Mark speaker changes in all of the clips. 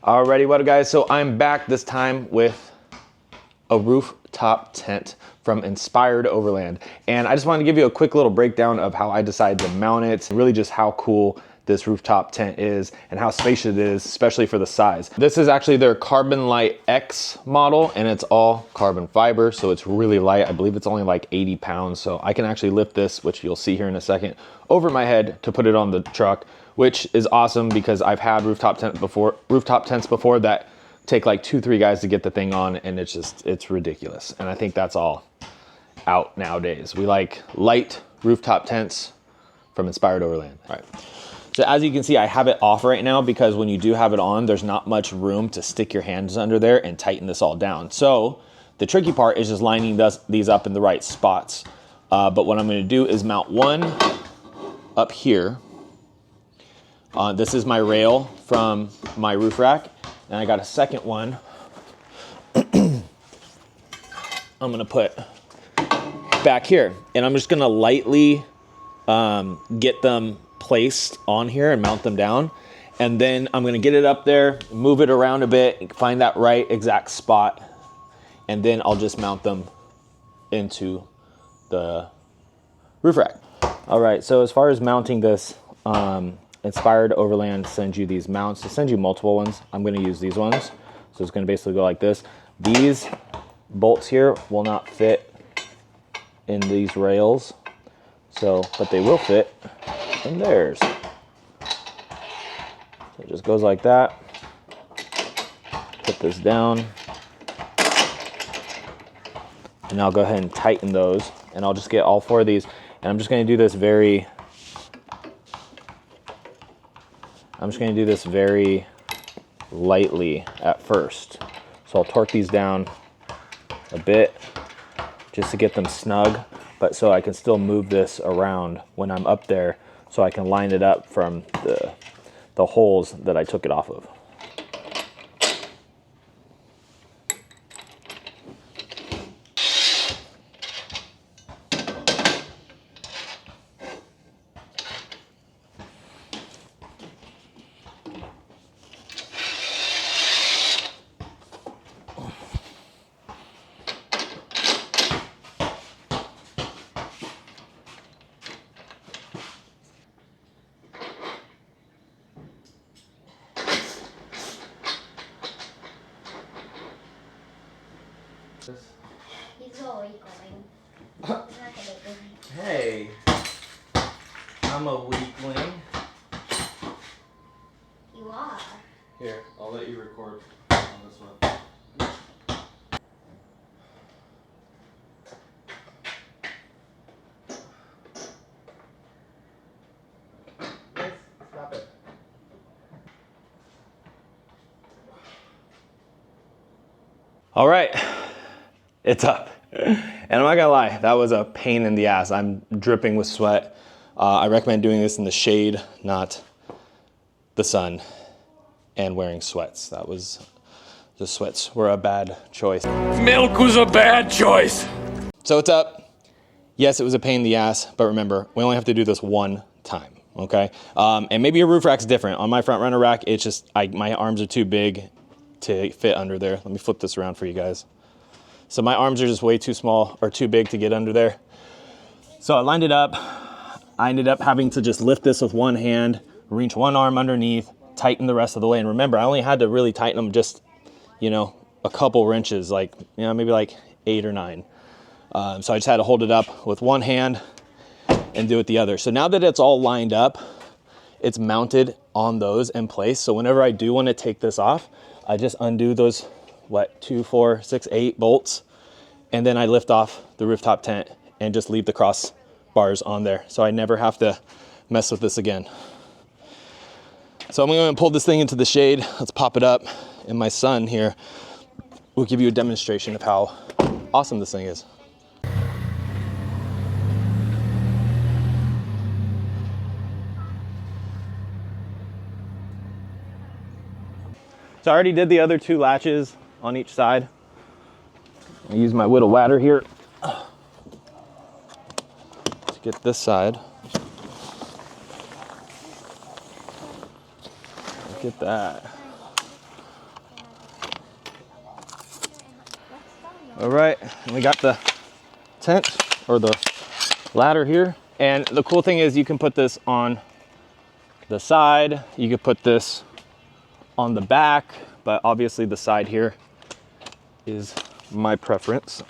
Speaker 1: Alrighty, what up guys? So I'm back this time with a rooftop tent from Inspired Overland. And I just wanted to give you a quick little breakdown of how I decided to mount it, and really just how cool this rooftop tent is and how spacious it is, especially for the size. This is actually their Carbonlite X model, and it's all carbon fiber, so it's really light. I believe it's only like 80 pounds, so I can actually lift this, which you'll see here in a second, over my head to put it on the truck, which is awesome because I've had rooftop tents before that take like 2-3 guys to get the thing on, and it's ridiculous. And I think that's all out nowadays. We like light rooftop tents from Inspired Overland. All right. So as you can see, I have it off right now because when you do have it on, there's not much room to stick your hands under there and tighten this all down. So the tricky part is just lining these up in the right spots. But what I'm gonna do is mount one up here. This is my rail from my roof rack. And I got a second one I'm gonna put back here. And I'm just gonna lightly get them placed on here and mount them down. And then I'm gonna get it up there, move it around a bit, find that right exact spot. And then I'll just mount them into the roof rack. All right, so as far as mounting this, Inspired Overland sends you these mounts. They send you multiple ones. I'm gonna use these ones. So it's gonna basically go like this. These bolts here will not fit in these rails. So, but they will fit in theirs. So it just goes like that. Put this down. And I'll go ahead and tighten those. And I'll just get all 4 of these. And I'm just gonna do this very lightly at first. So I'll torque these down a bit just to get them snug, but so I can still move this around when I'm up there so I can line it up from the holes that I took it off of.
Speaker 2: He's always going.
Speaker 1: Hey, I'm a weakling.
Speaker 2: You are.
Speaker 1: Here, I'll let you record on this one. Stop it. All right, it's up. And I'm not gonna lie, that was a pain in the ass. I'm dripping with sweat. I recommend doing this in the shade, not the sun, and wearing sweats. The sweats were a bad choice.
Speaker 3: Milk was a bad choice.
Speaker 1: So it's up. Yes, it was a pain in the ass, but remember, we only have to do this one time, okay? And maybe your roof rack's different. On my 4runner rack, it's just, my arms are too big to fit under there. Let me flip this around for you guys. So my arms are just way too small or too big to get under there. So I lined it up. I ended up having to just lift this with one hand, reach one arm underneath, tighten the rest of the way. And remember, I only had to really tighten them just, you know, a couple wrenches, like, you know, maybe like 8 or 9. So I just had to hold it up with one hand and do it the other. So now that it's all lined up, it's mounted on those in place. So whenever I do want to take this off, I just undo those, 2, 4, 6, 8 bolts, and then I lift off the rooftop tent and just leave the cross bars on there. So I never have to mess with this again. So I'm going to pull this thing into the shade. Let's pop it up. And my son here will give you a demonstration of how awesome this thing is. So I already did the other 2 latches on each side. I use my little ladder here to get this side. Look at that. All right, and we got the tent or the ladder here. And the cool thing is you can put this on the side, you could put this on the back, but obviously the side here is my preference.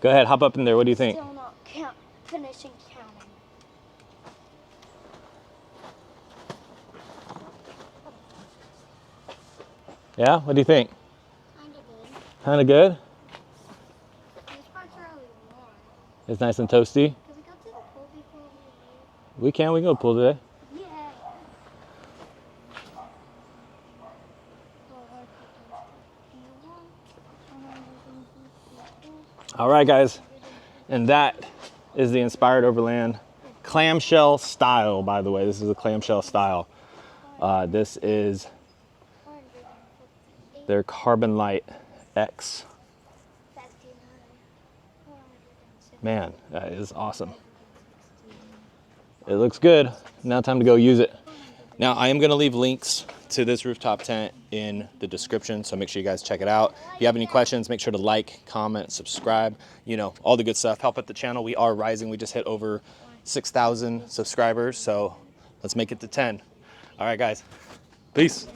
Speaker 1: Go ahead, hop up in there. What do you think?
Speaker 2: Still not finishing counting.
Speaker 1: Yeah, what do you think?
Speaker 2: Kinda good.
Speaker 1: Kind of good?
Speaker 2: These parts are really warm.
Speaker 1: It's nice and toasty.
Speaker 2: Can we go to the pool before we leave?
Speaker 1: We can go pool today.
Speaker 2: Yeah.
Speaker 1: All right, guys. And that is the Inspired Overland clamshell style, by the way. This is a clamshell style. This is their Carbonlite X. Man, that is awesome. It looks good. Now time to go use it. Now I am gonna leave links to this rooftop tent in the description, so make sure you guys check it out. If you have any questions, make sure to like, comment, subscribe, you know, all the good stuff. Help out the channel. We are rising. We just hit over 6,000 subscribers, so let's make it to 10. All right, guys. Peace.